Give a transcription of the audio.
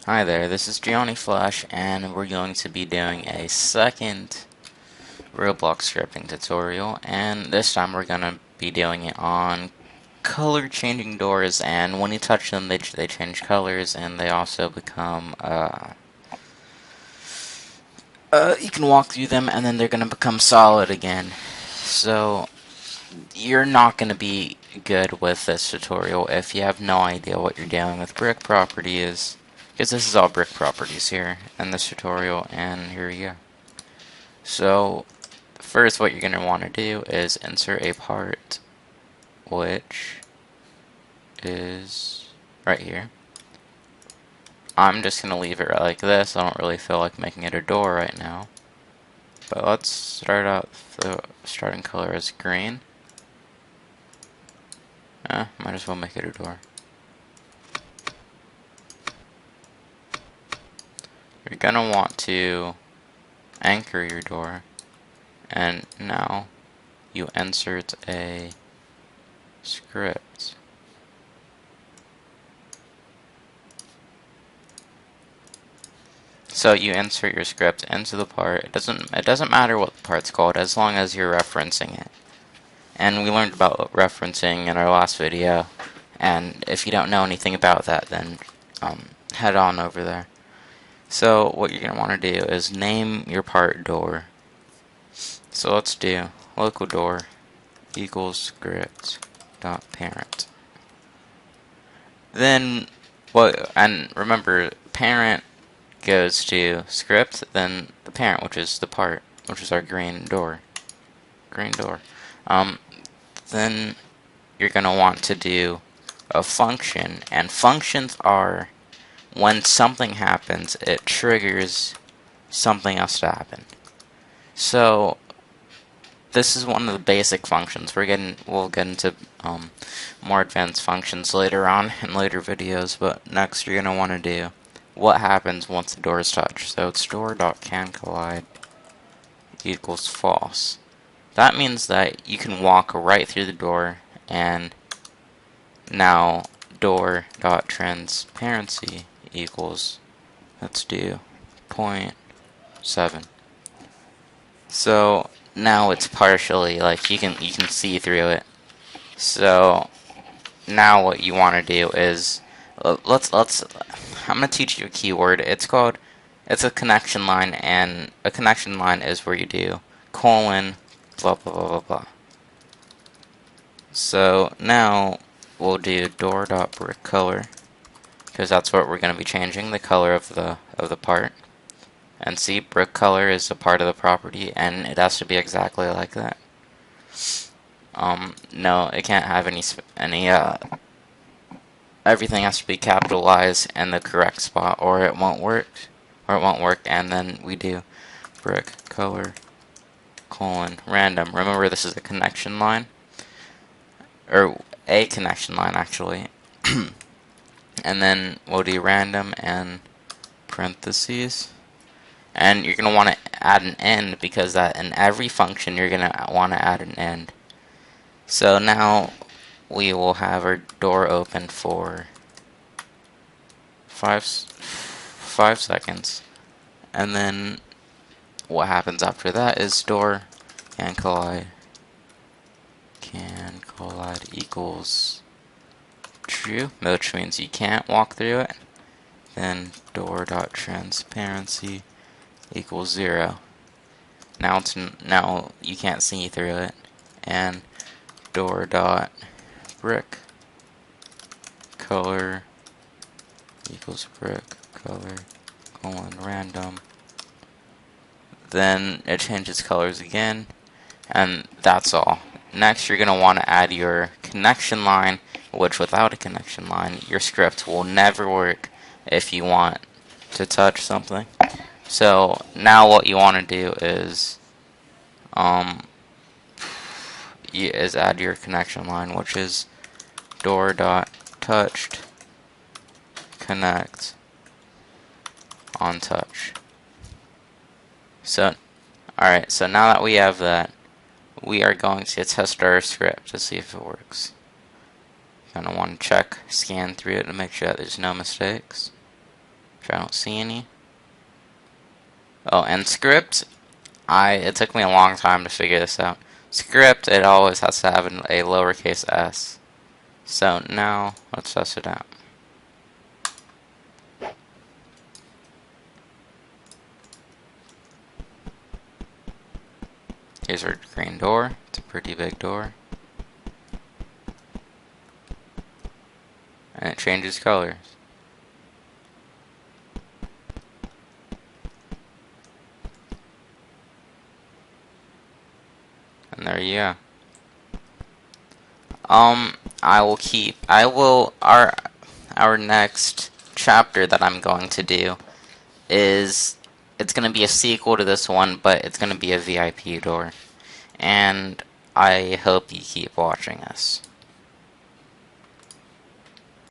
Hi there, this is GianniFlash, and we're going to be doing a second Roblox scripting tutorial, and this time we're going to be doing it on color changing doors, and when you touch them they change colors, and they also become, you can walk through them and then they're going to become solid again. So, you're not going to be good with this tutorial if you have no idea what you're dealing with brick properties. Because this is all brick properties here in this tutorial, and here you go. So, first what you're going to want to do is insert a part, which is right here. I'm just going to leave it like this. I don't really feel like making it a door right now. But let's start out the starting color as green. Might as well make it a door. You're gonna want to anchor your door, and now you insert a script. So you insert your script into the part. It doesn't matter what the part's called as long as you're referencing it. And we learned about referencing in our last video, and if you don't know anything about that, then head on over there. So what you're going to want to do is name your part door. So let's do local door equals script dot parent. Then and remember, parent goes to script, then the parent, which is the part, which is our green door. Then you're going to want to do a function, and functions are when something happens, it triggers something else to happen. So this is one of the basic functions. We'll get into more advanced functions later on in later videos, but next you're going to want to do what happens once the door is touched. So it's door.canCollide equals false. That means that you can walk right through the door, and now door.transparency equals, let's do 0.7. So now it's partially, like, you can see through it. So now what you want to do is I'm gonna teach you a keyword. It's a connection line, and a connection line is where you do colon blah blah blah blah blah. So now we'll do door.brickColor, because that's what we're going to be changing, the color of the part. And see, brick color is a part of the property, and it has to be exactly like that. No, it can't have any everything has to be capitalized in the correct spot, or it won't work. And then we do brick color colon random. Remember, this is a connection line, or a connection line actually. And then we'll do random and parentheses, and you're gonna want to add an end, because that in every function you're gonna want to add an end. So now we will have our door open for 5 seconds, and then what happens after that is door can collide equals true, which means you can't walk through it. Then door.transparency equals 0. Now you can't see through it. And door.brickColor equals brickColor colon random. Then it changes colors again, and that's all. Next, you're going to want to add your connection line, which without a connection line, your script will never work if you want to touch something. So now what you want to do is add your connection line, which is door.touched connect on touch. So, alright, so now that we have that, we are going to test our script to see if it works. Gonna want to check, scan through it to make sure that there's no mistakes, which I don't see any. Oh, and script, it took me a long time to figure this out. Script, it always has to have a lowercase s. So now, let's test it out. Here's our green door. It's a pretty big door. And it changes colors. And there you go. Our next chapter that I'm going to do is, it's going to be a sequel to this one, but it's going to be a VIP door. And I hope you keep watching us.